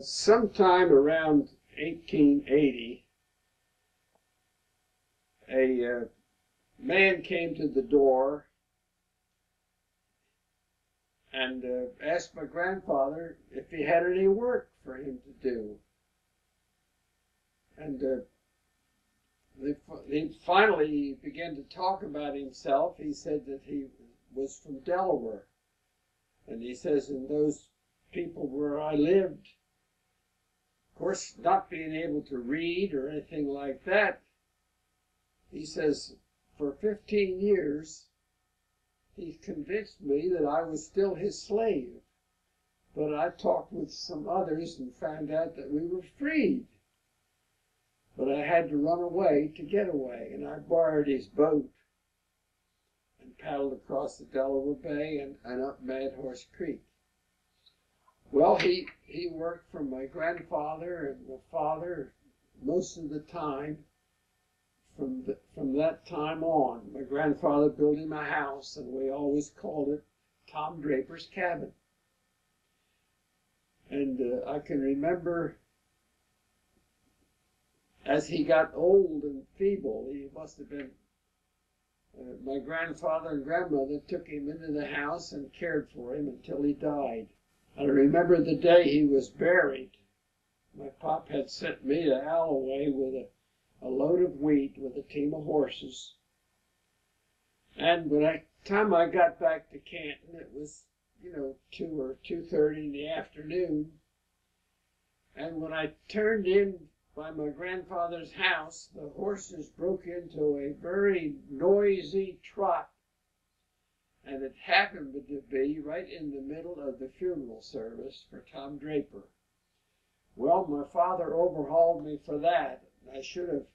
Sometime around 1880, a man came to the door and asked my grandfather if he had any work for him to do. And he finally began to talk about himself. He said that he was from Delaware. And he says, in those people where I lived, of course, not being able to read or anything like that, he says, for 15 years, he convinced me that I was still his slave. But I talked with some others and found out that we were freed. But I had to run away to get away, and I borrowed his boat and paddled across the Delaware Bay and up Mad Horse Creek. Well, he worked for my grandfather and my father most of the time. From that time on, my grandfather built him a house, and we always called it Tom Draper's cabin. And I can remember as he got old and feeble, he must have been, my grandfather and grandmother took him into the house and cared for him until he died. I remember the day he was buried. My pop had sent me to Alloway with a load of wheat with a team of horses. And by the time I got back to Canton, it was, 2 or 2:30 in the afternoon. And when I turned in by my grandfather's house, the horses broke into a very noisy trot. And it happened to be right in the middle of the funeral service for Tom Draper. Well, my father overhauled me for that. I should have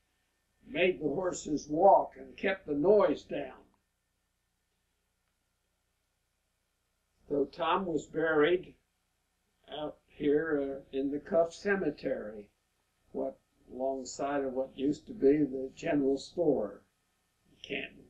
made the horses walk and kept the noise down. So Tom was buried out here in the Cuff Cemetery, alongside of what used to be the general store in Canton.